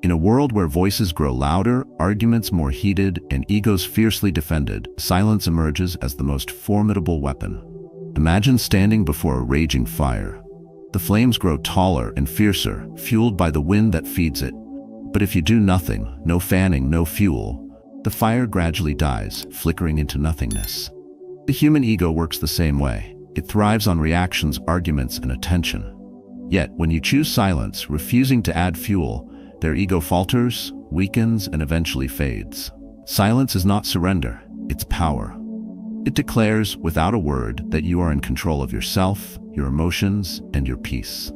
In a world where voices grow louder, arguments more heated, and egos fiercely defended, silence emerges as the most formidable weapon. Imagine standing before a raging fire. The flames grow taller and fiercer, fueled by the wind that feeds it. But if you do nothing, no fanning, no fuel, the fire gradually dies, flickering into nothingness. The human ego works the same way. It thrives on reactions, arguments, and attention. Yet, when you choose silence, refusing to add fuel, their ego falters, weakens, and eventually fades. Silence is not surrender, it's power. It declares, without a word, that you are in control of yourself, your emotions, and your peace.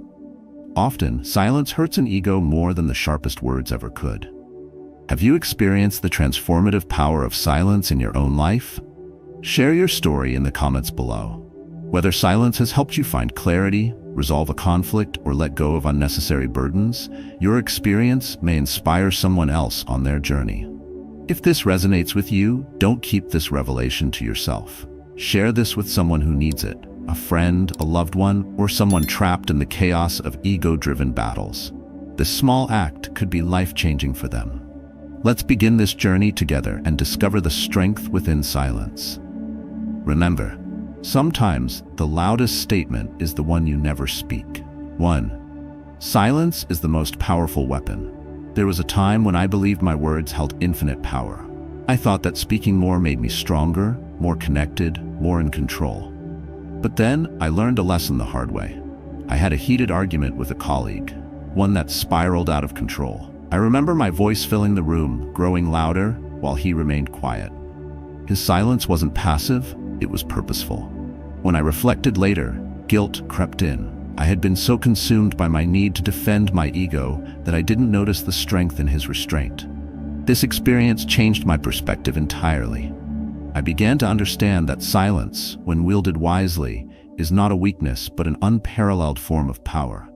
Often, silence hurts an ego more than the sharpest words ever could. Have you experienced the transformative power of silence in your own life? Share your story in the comments below. Whether silence has helped you find clarity, resolve a conflict, or let go of unnecessary burdens, your experience may inspire someone else on their journey. If this resonates with you, don't keep this revelation to yourself. Share this with someone who needs it, a friend, a loved one, or someone trapped in the chaos of ego-driven battles. This small act could be life-changing for them. Let's begin this journey together and discover the strength within silence. Remember, sometimes the loudest statement is the one you never speak. 1. Silence is the most powerful weapon. There was a time when I believed my words held infinite power. I thought that speaking more made me stronger, more connected, more in control. But then I learned a lesson the hard way. I had a heated argument with a colleague, one that spiraled out of control. I remember my voice filling the room, growing louder, while he remained quiet. His silence wasn't passive, it was purposeful. When I reflected later, guilt crept in. I had been so consumed by my need to defend my ego that I didn't notice the strength in his restraint. This experience changed my perspective entirely. I began to understand that silence, when wielded wisely, is not a weakness but an unparalleled form of power.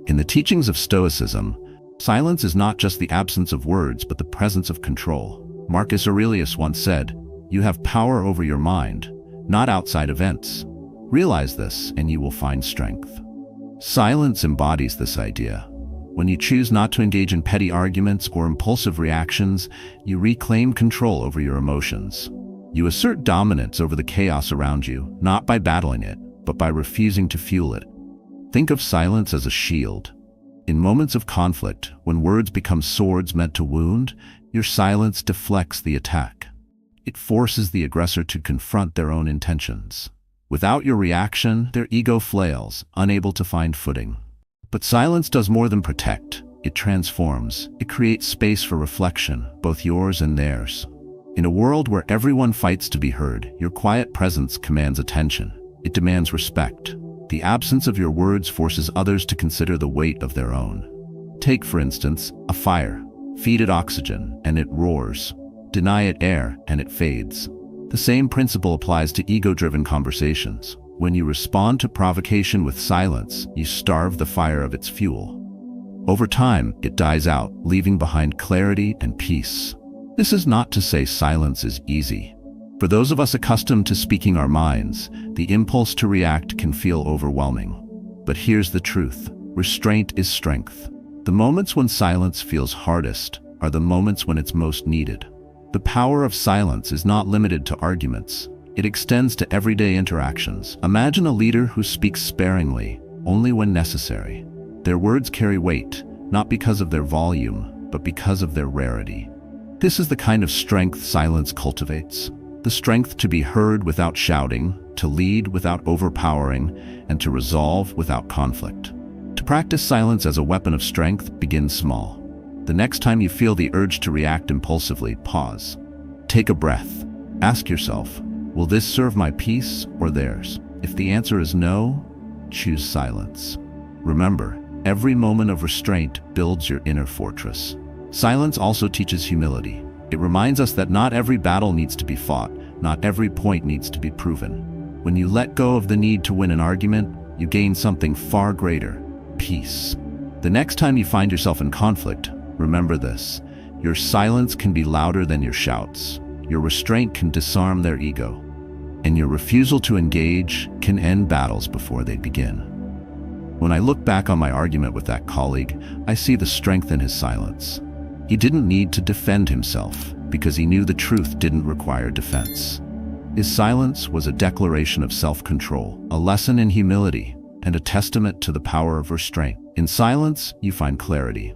In the teachings of Stoicism, silence is not just the absence of words but the presence of control. Marcus Aurelius once said, "You have power over your mind, not outside events. Realize this and you will find strength." Silence embodies this idea. When you choose not to engage in petty arguments or impulsive reactions, you reclaim control over your emotions. You assert dominance over the chaos around you, not by battling it, but by refusing to fuel it. Think of silence as a shield. In moments of conflict, when words become swords meant to wound, your silence deflects the attack. It forces the aggressor to confront their own intentions. Without your reaction, their ego flails, unable to find footing. But silence does more than protect. It transforms. It creates space for reflection, both yours and theirs. In a world where everyone fights to be heard, your quiet presence commands attention. It demands respect. The absence of your words forces others to consider the weight of their own. Take, for instance, a fire. Feed it oxygen, and it roars. Deny it air, and it fades. The same principle applies to ego-driven conversations. When you respond to provocation with silence, you starve the fire of its fuel. Over time, it dies out, leaving behind clarity and peace. This is not to say silence is easy. For those of us accustomed to speaking our minds, the impulse to react can feel overwhelming. But here's the truth. Restraint is strength. The moments when silence feels hardest are the moments when it's most needed. The power of silence is not limited to arguments. It extends to everyday interactions. Imagine a leader who speaks sparingly, only when necessary. Their words carry weight, not because of their volume, but because of their rarity. This is the kind of strength silence cultivates. The strength to be heard without shouting, to lead without overpowering, and to resolve without conflict. To practice silence as a weapon of strength, begin small. The next time you feel the urge to react impulsively, pause. Take a breath. Ask yourself, will this serve my peace or theirs? If the answer is no, choose silence. Remember, every moment of restraint builds your inner fortress. Silence also teaches humility. It reminds us that not every battle needs to be fought, not every point needs to be proven. When you let go of the need to win an argument, you gain something far greater: peace. The next time you find yourself in conflict, remember this: your silence can be louder than your shouts. Your restraint can disarm their ego. And your refusal to engage can end battles before they begin. When I look back on my argument with that colleague, I see the strength in his silence. He didn't need to defend himself because he knew the truth didn't require defense. His silence was a declaration of self-control, a lesson in humility, and a testament to the power of restraint. In silence, you find clarity.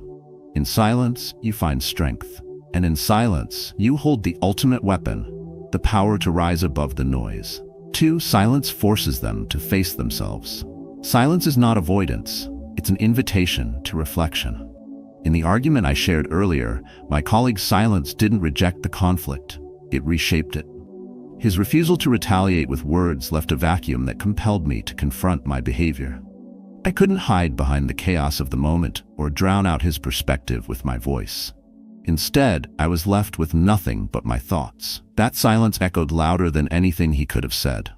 In silence, you find strength. And in silence, you hold the ultimate weapon, the power to rise above the noise. 2. Silence forces them to face themselves. Silence is not avoidance, it's an invitation to reflection. In the argument I shared earlier, my colleague's silence didn't reject the conflict, it reshaped it. His refusal to retaliate with words left a vacuum that compelled me to confront my behavior. I couldn't hide behind the chaos of the moment or drown out his perspective with my voice. Instead, I was left with nothing but my thoughts. That silence echoed louder than anything he could have said.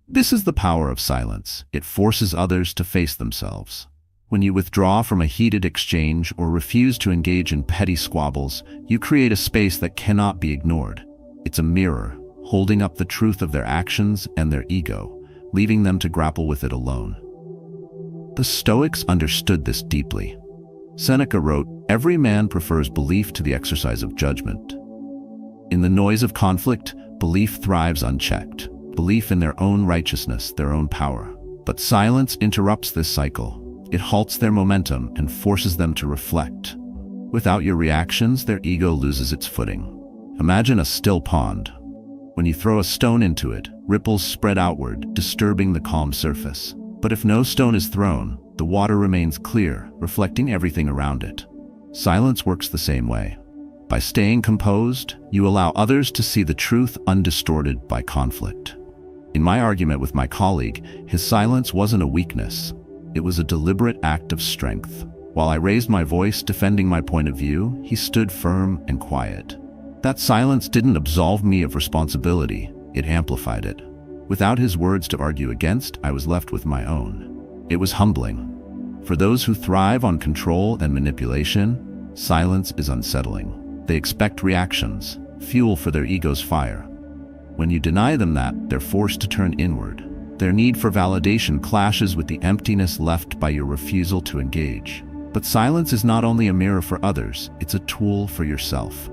This is the power of silence. It forces others to face themselves. When you withdraw from a heated exchange or refuse to engage in petty squabbles, you create a space that cannot be ignored. It's a mirror, holding up the truth of their actions and their ego, leaving them to grapple with it alone. The Stoics understood this deeply. Seneca wrote, "Every man prefers belief to the exercise of judgment." In the noise of conflict, belief thrives unchecked. Belief in their own righteousness, their own power. But silence interrupts this cycle. It halts their momentum and forces them to reflect. Without your reactions, their ego loses its footing. Imagine a still pond. When you throw a stone into it, ripples spread outward, disturbing the calm surface. But if no stone is thrown, the water remains clear, reflecting everything around it. Silence works the same way. By staying composed, you allow others to see the truth undistorted by conflict. In my argument with my colleague, his silence wasn't a weakness. It was a deliberate act of strength. While I raised my voice defending my point of view, he stood firm and quiet. That silence didn't absolve me of responsibility, it amplified it. Without his words to argue against, I was left with my own. It was humbling. For those who thrive on control and manipulation, silence is unsettling. They expect reactions, fuel for their ego's fire. When you deny them that, they're forced to turn inward. Their need for validation clashes with the emptiness left by your refusal to engage. But silence is not only a mirror for others, it's a tool for yourself.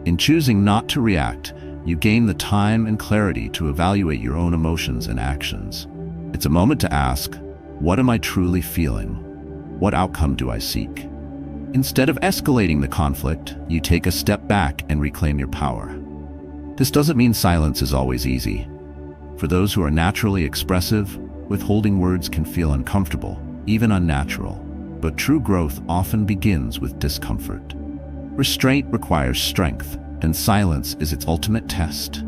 In choosing not to react, you gain the time and clarity to evaluate your own emotions and actions. It's a moment to ask, what am I truly feeling? What outcome do I seek? Instead of escalating the conflict, you take a step back and reclaim your power. This doesn't mean silence is always easy. For those who are naturally expressive, withholding words can feel uncomfortable, even unnatural. But true growth often begins with discomfort. Restraint requires strength, and silence is its ultimate test.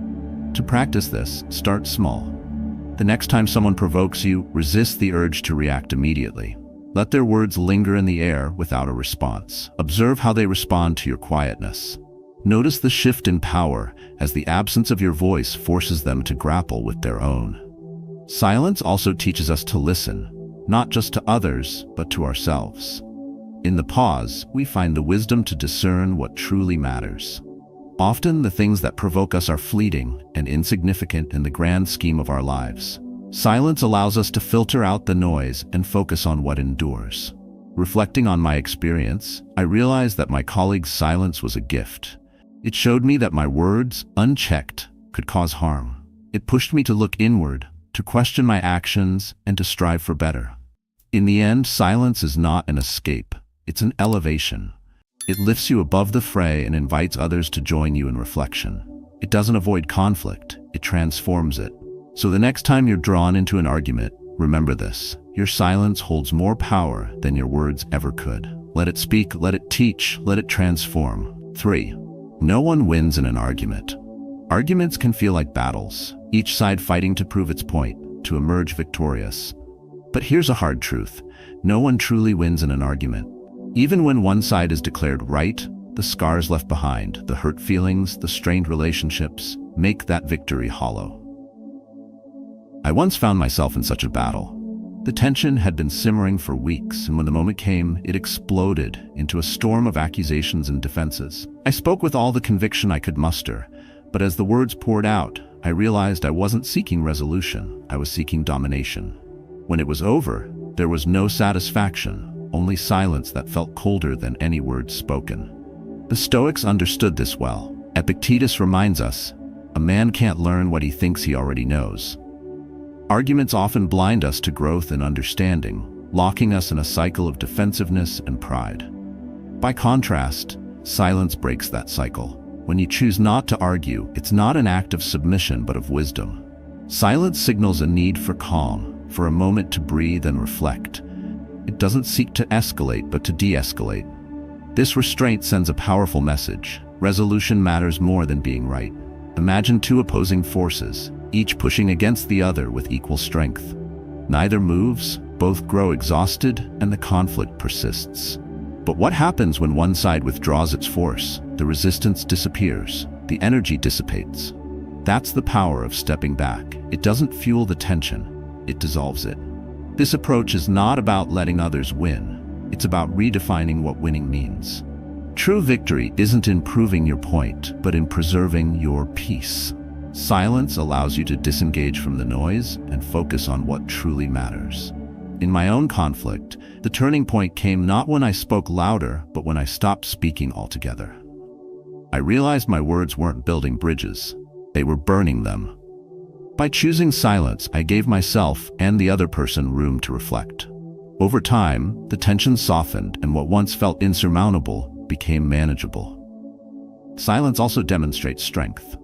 To practice this, start small. The next time someone provokes you, resist the urge to react immediately. Let their words linger in the air without a response. Observe how they respond to your quietness. Notice the shift in power as the absence of your voice forces them to grapple with their own. Silence also teaches us to listen, not just to others, but to ourselves. In the pause, we find the wisdom to discern what truly matters. Often, the things that provoke us are fleeting and insignificant in the grand scheme of our lives. Silence allows us to filter out the noise and focus on what endures. Reflecting on my experience, I realized that my colleague's silence was a gift. It showed me that my words, unchecked, could cause harm. It pushed me to look inward, to question my actions, and to strive for better. In the end, silence is not an escape. It's an elevation. It lifts you above the fray and invites others to join you in reflection. It doesn't avoid conflict, it transforms it. So the next time you're drawn into an argument, remember this: your silence holds more power than your words ever could. Let it speak, let it teach, let it transform. 3. No one wins in an argument. Arguments can feel like battles, each side fighting to prove its point, to emerge victorious. But here's a hard truth: no one truly wins in an argument. Even when one side is declared right, the scars left behind, the hurt feelings, the strained relationships, make that victory hollow. I once found myself in such a battle. The tension had been simmering for weeks, and when the moment came, it exploded into a storm of accusations and defenses. I spoke with all the conviction I could muster, but as the words poured out, I realized I wasn't seeking resolution, I was seeking domination. When it was over, There was no satisfaction, only silence that felt colder than any words spoken. The Stoics understood this well. Epictetus reminds us, a man can't learn what he thinks he already knows. Arguments often blind us to growth and understanding, locking us in a cycle of defensiveness and pride. By contrast, silence breaks that cycle. When you choose not to argue, it's not an act of submission but of wisdom. Silence signals a need for calm, for a moment to breathe and reflect. It doesn't seek to escalate but to de-escalate. This restraint sends a powerful message. Resolution matters more than being right. Imagine two opposing forces, each pushing against the other with equal strength. Neither moves, both grow exhausted, and the conflict persists. But what happens when one side withdraws its force? The resistance disappears, the energy dissipates. That's the power of stepping back. It doesn't fuel the tension, it dissolves it. This approach is not about letting others win, it's about redefining what winning means. True victory isn't in proving your point, but in preserving your peace. Silence allows you to disengage from the noise and focus on what truly matters. In my own conflict, the turning point came not when I spoke louder, but when I stopped speaking altogether. I realized my words weren't building bridges, they were burning them. By choosing silence, I gave myself and the other person room to reflect. Over time, the tension softened, and what once felt insurmountable became manageable. Silence also demonstrates strength.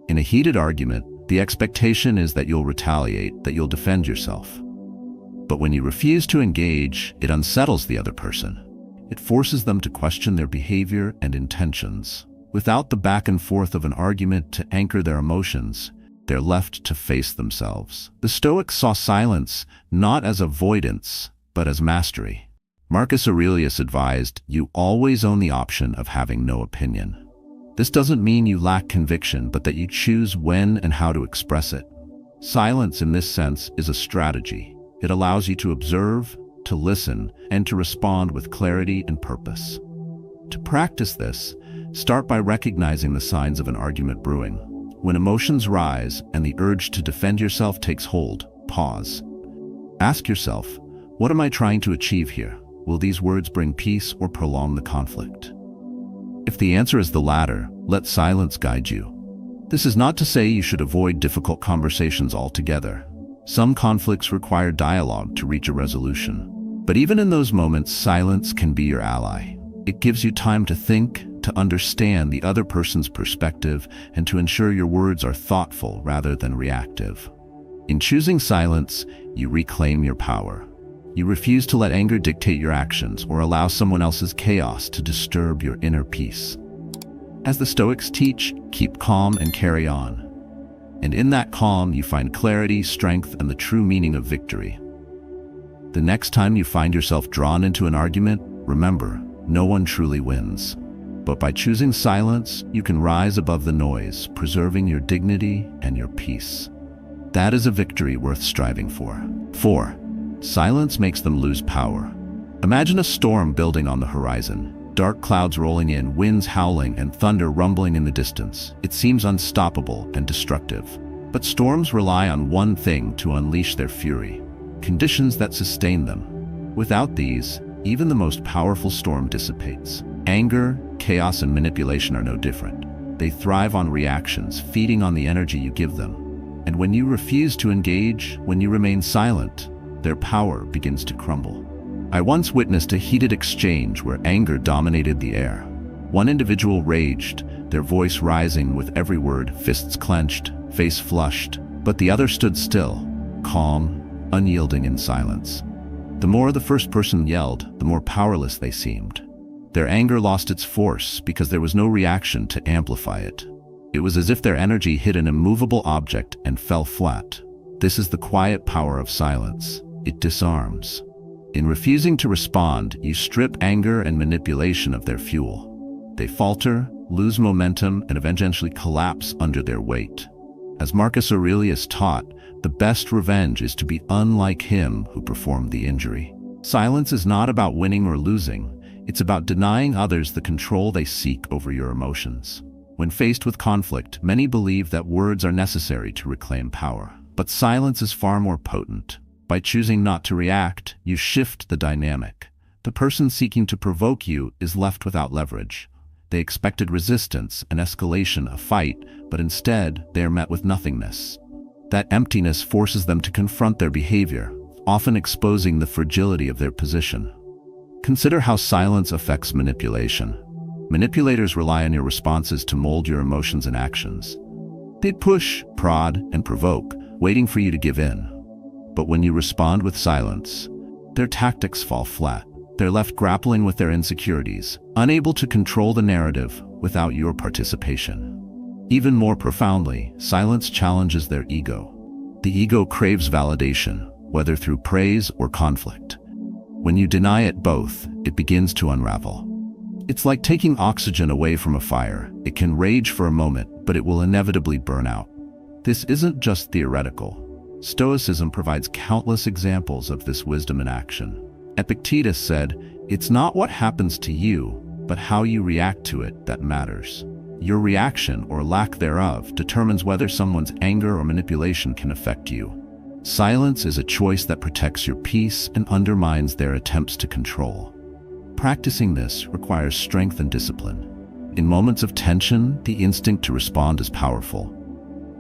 In a heated argument, the expectation is that you'll retaliate, that you'll defend yourself. But when you refuse to engage, it unsettles the other person. It forces them to question their behavior and intentions. Without the back and forth of an argument to anchor their emotions, they're left to face themselves. The Stoics saw silence not as avoidance, but as mastery. Marcus Aurelius advised, you always own the option of having no opinion. This doesn't mean you lack conviction, but that you choose when and how to express it. Silence, in this sense, is a strategy. It allows you to observe, to listen, and to respond with clarity and purpose. To practice this, start by recognizing the signs of an argument brewing. When emotions rise and the urge to defend yourself takes hold, pause. Ask yourself, what am I trying to achieve here? Will these words bring peace or prolong the conflict? If the answer is the latter, let silence guide you. This is not to say you should avoid difficult conversations altogether. Some conflicts require dialogue to reach a resolution. But even in those moments, silence can be your ally. It gives you time to think, to understand the other person's perspective, and to ensure your words are thoughtful rather than reactive. In choosing silence, you reclaim your power. You refuse to let anger dictate your actions or allow someone else's chaos to disturb your inner peace. As the Stoics teach, keep calm and carry on. And in that calm, you find clarity, strength, and the true meaning of victory. The next time you find yourself drawn into an argument, remember, no one truly wins. But by choosing silence, you can rise above the noise, preserving your dignity and your peace. That is a victory worth striving for. 4. Silence makes them lose power. Imagine a storm building on the horizon. Dark clouds rolling in, winds howling, and thunder rumbling in the distance. It seems unstoppable and destructive. But storms rely on one thing to unleash their fury: conditions that sustain them. Without these, even the most powerful storm dissipates. Anger, chaos, and manipulation are no different. They thrive on reactions, feeding on the energy you give them. And when you refuse to engage, when you remain silent, their power begins to crumble. I once witnessed a heated exchange where anger dominated the air. One individual raged, their voice rising with every word, fists clenched, face flushed, but the other stood still, calm, unyielding in silence. The more the first person yelled, the more powerless they seemed. Their anger lost its force because there was no reaction to amplify it. It was as if their energy hit an immovable object and fell flat. This is the quiet power of silence. It disarms. In refusing to respond, you strip anger and manipulation of their fuel. They falter, lose momentum, and eventually collapse under their weight. As Marcus Aurelius taught, the best revenge is to be unlike him who performed the injury. Silence is not about winning or losing. It's about denying others the control they seek over your emotions. When faced with conflict, many believe that words are necessary to reclaim power. But silence is far more potent. By choosing not to react, you shift the dynamic. The person seeking to provoke you is left without leverage. They expected resistance, an escalation, a fight, but instead they are met with nothingness. That emptiness forces them to confront their behavior, often exposing the fragility of their position. Consider how silence affects manipulation. Manipulators rely on your responses to mold your emotions and actions. They push, prod, and provoke, waiting for you to give in. But when you respond with silence, their tactics fall flat. They're left grappling with their insecurities, unable to control the narrative without your participation. Even more profoundly, silence challenges their ego. The ego craves validation, whether through praise or conflict. When you deny it both, it begins to unravel. It's like taking oxygen away from a fire. It can rage for a moment, but it will inevitably burn out. This isn't just theoretical. Stoicism provides countless examples of this wisdom in action. Epictetus said, "It's not what happens to you, but how you react to it that matters." Your reaction, or lack thereof, determines whether someone's anger or manipulation can affect you. Silence is a choice that protects your peace and undermines their attempts to control. Practicing this requires strength and discipline. In moments of tension, the instinct to respond is powerful.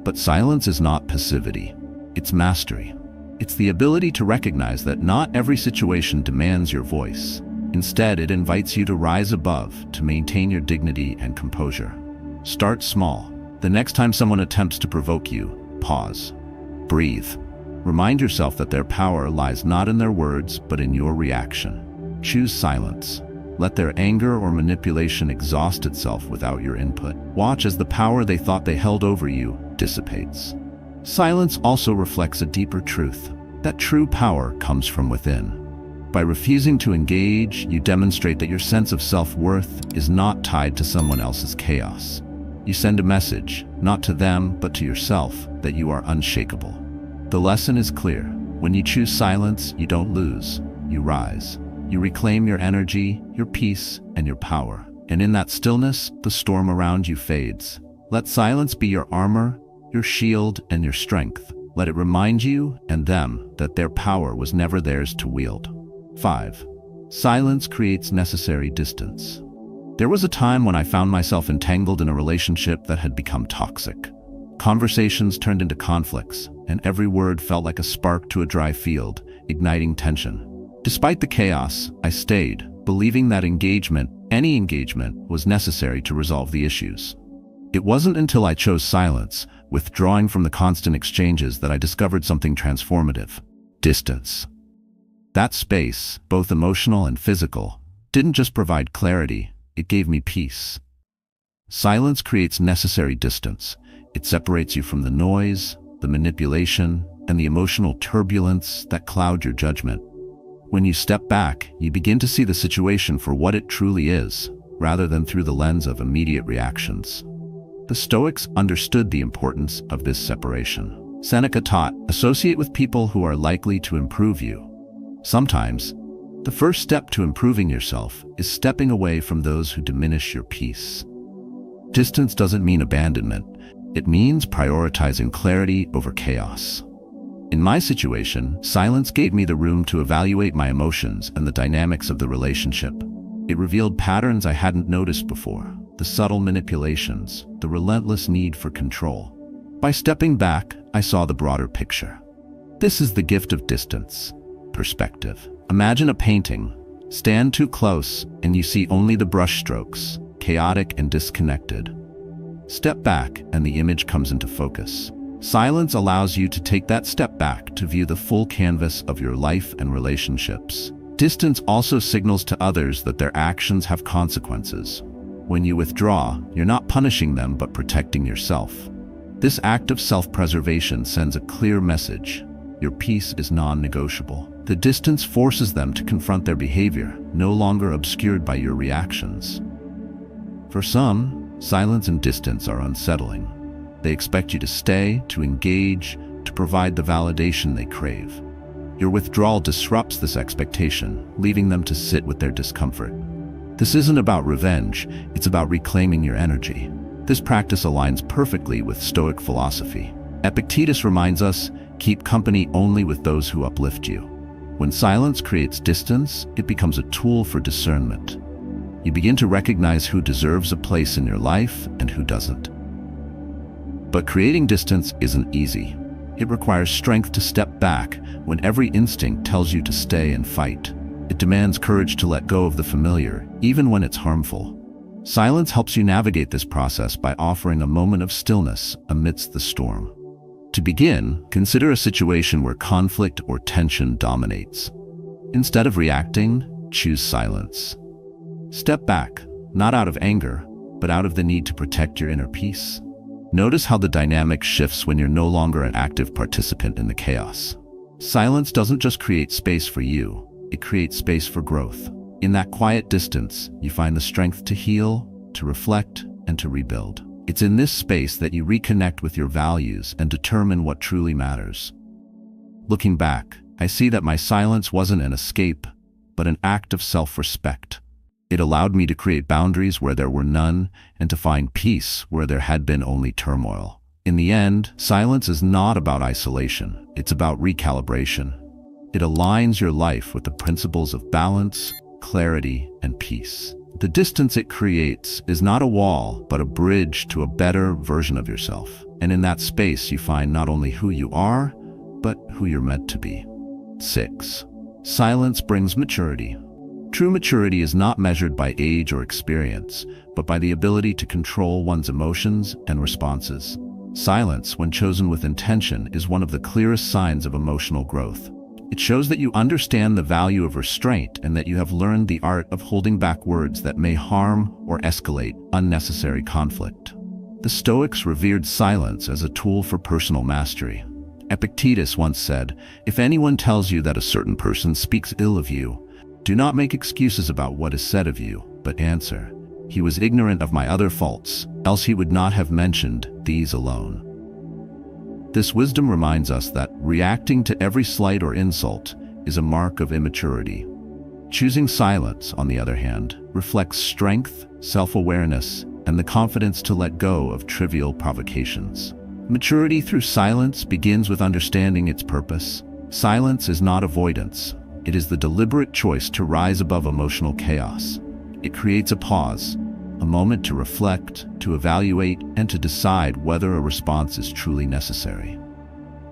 But silence is not passivity. It's mastery. It's the ability to recognize that not every situation demands your voice. Instead, it invites you to rise above, to maintain your dignity and composure. Start small. The next time someone attempts to provoke you, pause. Breathe. Remind yourself that their power lies not in their words, but in your reaction. Choose silence. Let their anger or manipulation exhaust itself without your input. Watch as the power they thought they held over you dissipates. Silence also reflects a deeper truth, that true power comes from within. By refusing to engage, you demonstrate that your sense of self-worth is not tied to someone else's chaos. You send a message, not to them, but to yourself, that you are unshakable. The lesson is clear. When you choose silence, you don't lose, you rise. You reclaim your energy, your peace, and your power. And in that stillness, the storm around you fades. Let silence be your armor, your shield, and your strength. Let it remind you and them that their power was never theirs to wield. 5. Silence creates necessary distance. There was a time when I found myself entangled in a relationship that had become toxic. Conversations turned into conflicts, and every word felt like a spark to a dry field, igniting tension. Despite the chaos, I stayed, believing that any engagement, was necessary to resolve the issues. It wasn't until I chose silence, withdrawing from the constant exchanges, that I discovered something transformative: distance. That space, both emotional and physical, didn't just provide clarity, it gave me peace. Silence creates necessary distance. It separates you from the noise, the manipulation, and the emotional turbulence that cloud your judgment. When you step back, you begin to see the situation for what it truly is, rather than through the lens of immediate reactions. The Stoics understood the importance of this separation. Seneca taught, "Associate with people who are likely to improve you." Sometimes, the first step to improving yourself is stepping away from those who diminish your peace. Distance doesn't mean abandonment. It means prioritizing clarity over chaos. In my situation, silence gave me the room to evaluate my emotions and the dynamics of the relationship. It revealed patterns I hadn't noticed before, the subtle manipulations, the relentless need for control. By stepping back, I saw the broader picture. This is the gift of distance, perspective. Imagine a painting. Stand too close, and you see only the brushstrokes, chaotic and disconnected. Step back, and the image comes into focus. Silence allows you to take that step back to view the full canvas of your life and relationships. Distance also signals to others that their actions have consequences. When you withdraw, you're not punishing them but protecting yourself. This act of self-preservation sends a clear message. Your peace is non-negotiable. The distance forces them to confront their behavior, no longer obscured by your reactions. For some, silence and distance are unsettling. They expect you to stay, to engage, to provide the validation they crave. Your withdrawal disrupts this expectation, leaving them to sit with their discomfort. This isn't about revenge, it's about reclaiming your energy. This practice aligns perfectly with Stoic philosophy. Epictetus reminds us, Keep company only with those who uplift you. When silence creates distance, it becomes a tool for discernment. You begin to recognize who deserves a place in your life and who doesn't. But creating distance isn't easy. It requires strength to step back when every instinct tells you to stay and fight. It demands courage to let go of the familiar, even when it's harmful. Silence helps you navigate this process by offering a moment of stillness amidst the storm. To begin, consider a situation where conflict or tension dominates. Instead of reacting, choose silence. Step back, not out of anger, but out of the need to protect your inner peace. Notice how the dynamic shifts when you're no longer an active participant in the chaos. Silence doesn't just create space for you, it creates space for growth. In that quiet distance, you find the strength to heal, to reflect, and to rebuild. It's in this space that you reconnect with your values and determine what truly matters. Looking back, I see that my silence wasn't an escape, but an act of self-respect. It allowed me to create boundaries where there were none and to find peace where there had been only turmoil. In the end, silence is not about isolation, it's about recalibration. It aligns your life with the principles of balance, clarity, and peace. The distance it creates is not a wall, but a bridge to a better version of yourself. And in that space, you find not only who you are, but who you're meant to be. 6. Silence brings maturity. True maturity is not measured by age or experience, but by the ability to control one's emotions and responses. Silence, when chosen with intention, is one of the clearest signs of emotional growth. It shows that you understand the value of restraint and that you have learned the art of holding back words that may harm or escalate unnecessary conflict. The Stoics revered silence as a tool for personal mastery. Epictetus once said, "If anyone tells you that a certain person speaks ill of you, do not make excuses about what is said of you, but answer, 'He was ignorant of my other faults, else he would not have mentioned these alone.'" This wisdom reminds us that reacting to every slight or insult is a mark of immaturity. Choosing silence, on the other hand, reflects strength, self-awareness, and the confidence to let go of trivial provocations. Maturity through silence begins with understanding its purpose. Silence is not avoidance. It is the deliberate choice to rise above emotional chaos. It creates a pause, a moment to reflect, to evaluate, and to decide whether a response is truly necessary.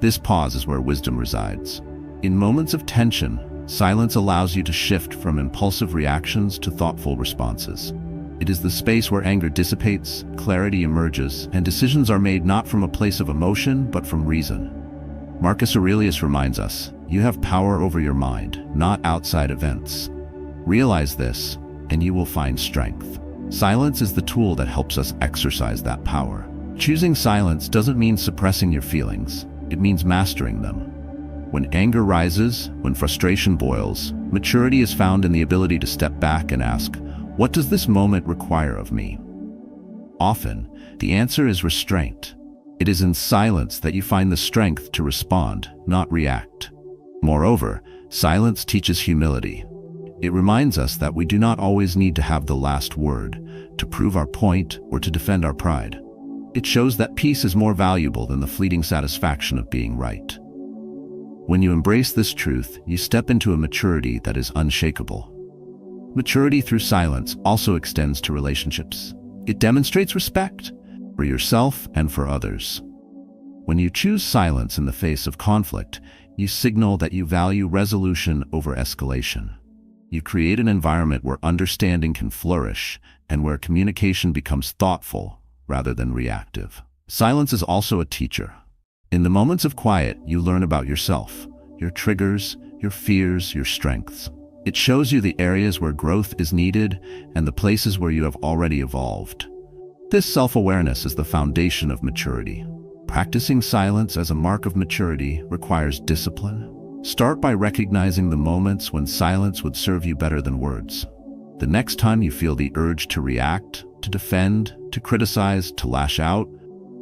This pause is where wisdom resides. In moments of tension, silence allows you to shift from impulsive reactions to thoughtful responses. It is the space where anger dissipates, clarity emerges, and decisions are made not from a place of emotion, but from reason. Marcus Aurelius reminds us, "You have power over your mind, not outside events." Realize this, and you will find strength. Silence is the tool that helps us exercise that power. Choosing silence doesn't mean suppressing your feelings. It means mastering them. When anger rises, when frustration boils, maturity is found in the ability to step back and ask, "What does this moment require of me?" Often, the answer is restraint. It is in silence that you find the strength to respond, not react. Moreover, silence teaches humility. It reminds us that we do not always need to have the last word, to prove our point or to defend our pride. It shows that peace is more valuable than the fleeting satisfaction of being right. When you embrace this truth, you step into a maturity that is unshakable. Maturity through silence also extends to relationships. It demonstrates respect for yourself and for others. When you choose silence in the face of conflict, you signal that you value resolution over escalation. You create an environment where understanding can flourish and where communication becomes thoughtful rather than reactive. Silence is also a teacher. In the moments of quiet, you learn about yourself, your triggers, your fears, your strengths. It shows you the areas where growth is needed and the places where you have already evolved. This self-awareness is the foundation of maturity. Practicing silence as a mark of maturity requires discipline. Start by recognizing the moments when silence would serve you better than words. The next time you feel the urge to react, to defend, to criticize, to lash out,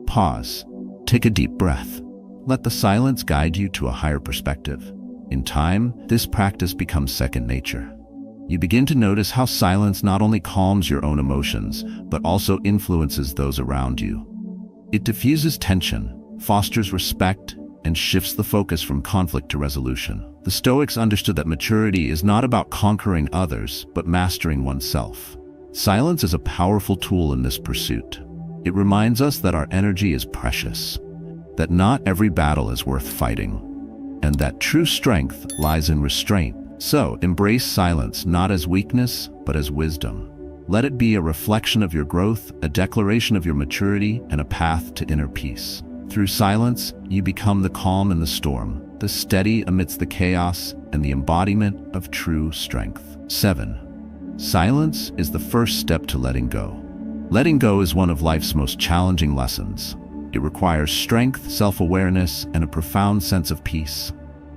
pause. Take a deep breath. Let the silence guide you to a higher perspective. In time, this practice becomes second nature. You begin to notice how silence not only calms your own emotions, but also influences those around you. It diffuses tension, fosters respect, and shifts the focus from conflict to resolution. The Stoics understood that maturity is not about conquering others, but mastering oneself. Silence is a powerful tool in this pursuit. It reminds us that our energy is precious, that not every battle is worth fighting, and that true strength lies in restraint. So, embrace silence not as weakness, but as wisdom. Let it be a reflection of your growth, a declaration of your maturity, and a path to inner peace. Through silence, you become the calm in the storm, the steady amidst the chaos, and the embodiment of true strength. 7. Silence is the first step to letting go. Letting go is one of life's most challenging lessons. It requires strength, self-awareness, and a profound sense of peace.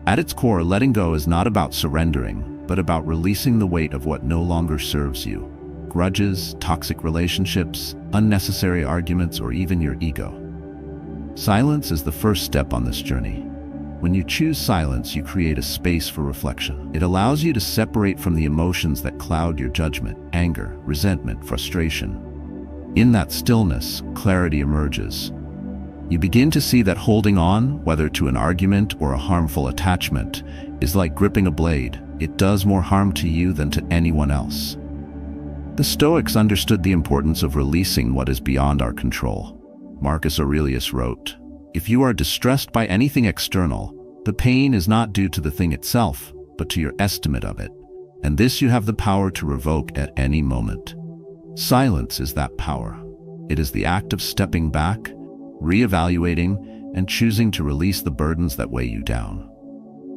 At its core, letting go is not about surrendering, but about releasing the weight of what no longer serves you. Grudges, toxic relationships, unnecessary arguments, or even your ego. Silence is the first step on this journey. When you choose silence, you create a space for reflection. It allows you to separate from the emotions that cloud your judgment: anger, resentment, frustration. In that stillness, clarity emerges. You begin to see that holding on, whether to an argument or a harmful attachment, is like gripping a blade. It does more harm to you than to anyone else. The Stoics understood the importance of releasing what is beyond our control. Marcus Aurelius wrote, "If you are distressed by anything external, the pain is not due to the thing itself, but to your estimate of it, and this you have the power to revoke at any moment." Silence is that power. It is the act of stepping back, reevaluating, and choosing to release the burdens that weigh you down.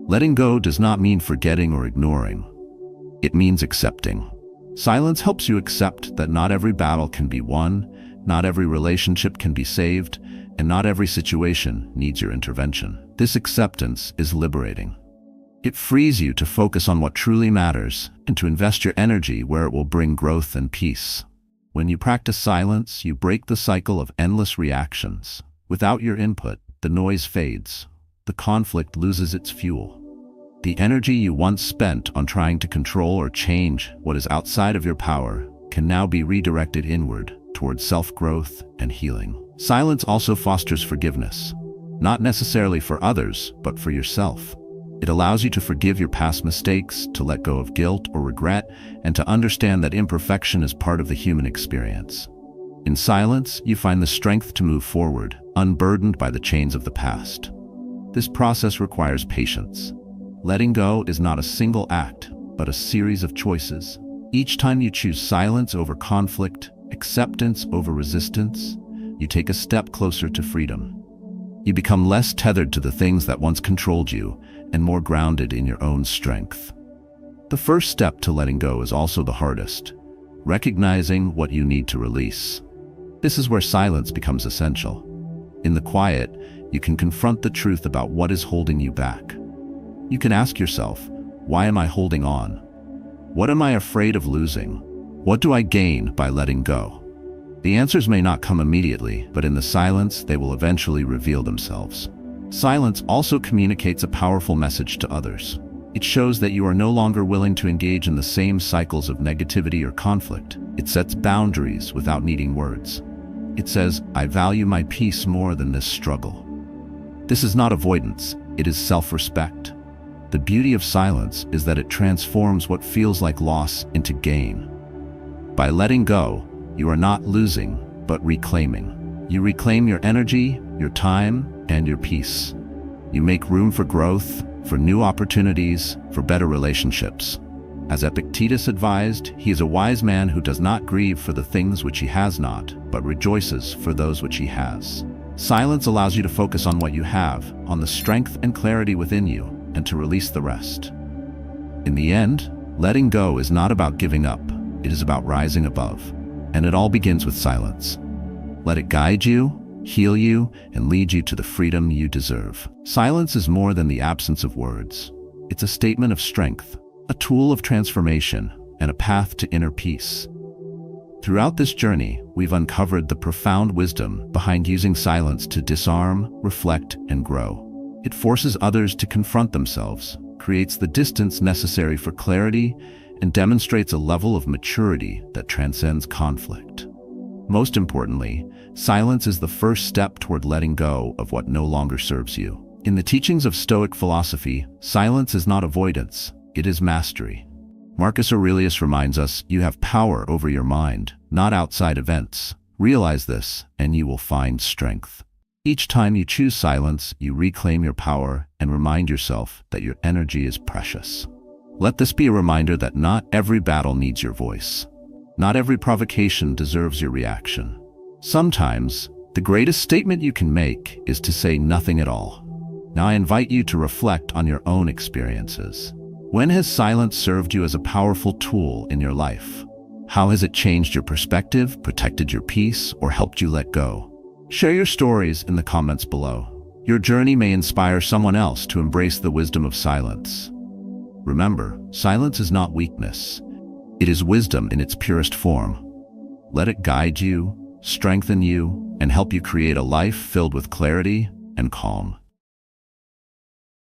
Letting go does not mean forgetting or ignoring. It means accepting. Silence helps you accept that not every battle can be won, not every relationship can be saved, and not every situation needs your intervention. This acceptance is liberating. It frees you to focus on what truly matters and to invest your energy where it will bring growth and peace. When you practice silence, you break the cycle of endless reactions. Without your input, the noise fades. The conflict loses its fuel. The energy you once spent on trying to control or change what is outside of your power can now be redirected inward towards self-growth and healing. Silence also fosters forgiveness, not necessarily for others, but for yourself. It allows you to forgive your past mistakes, to let go of guilt or regret, and to understand that imperfection is part of the human experience. In silence, you find the strength to move forward, unburdened by the chains of the past. This process requires patience. Letting go is not a single act, but a series of choices. Each time you choose silence over conflict, acceptance over resistance, you take a step closer to freedom. You become less tethered to the things that once controlled you and more grounded in your own strength. The first step to letting go is also the hardest, recognizing what you need to release. This is where silence becomes essential. In the quiet, you can confront the truth about what is holding you back. You can ask yourself, why am I holding on? What am I afraid of losing? What do I gain by letting go? The answers may not come immediately, but in the silence, they will eventually reveal themselves. Silence also communicates a powerful message to others. It shows that you are no longer willing to engage in the same cycles of negativity or conflict. It sets boundaries without needing words. It says, I value my peace more than this struggle. This is not avoidance, it is self-respect. The beauty of silence is that it transforms what feels like loss into gain. By letting go, you are not losing, but reclaiming. You reclaim your energy, your time, and your peace. You make room for growth, for new opportunities, for better relationships. As Epictetus advised, he is a wise man who does not grieve for the things which he has not, but rejoices for those which he has. Silence allows you to focus on what you have, on the strength and clarity within you, and to release the rest. In the end, letting go is not about giving up, it is about rising above. And it all begins with silence. Let it guide you, heal you, and lead you to the freedom you deserve. Silence is more than the absence of words. It's a statement of strength, a tool of transformation, and a path to inner peace. Throughout this journey, we've uncovered the profound wisdom behind using silence to disarm, reflect, and grow. It forces others to confront themselves, creates the distance necessary for clarity, and demonstrates a level of maturity that transcends conflict. Most importantly, silence is the first step toward letting go of what no longer serves you. In the teachings of Stoic philosophy, silence is not avoidance, it is mastery. Marcus Aurelius reminds us, you have power over your mind, not outside events. Realize this, and you will find strength. Each time you choose silence, you reclaim your power and remind yourself that your energy is precious. Let this be a reminder that not every battle needs your voice. Not every provocation deserves your reaction. Sometimes, the greatest statement you can make is to say nothing at all. Now I invite you to reflect on your own experiences. When has silence served you as a powerful tool in your life? How has it changed your perspective, protected your peace, or helped you let go? Share your stories in the comments below. Your journey may inspire someone else to embrace the wisdom of silence. Remember, silence is not weakness. It is wisdom in its purest form. Let it guide you, strengthen you, and help you create a life filled with clarity and calm.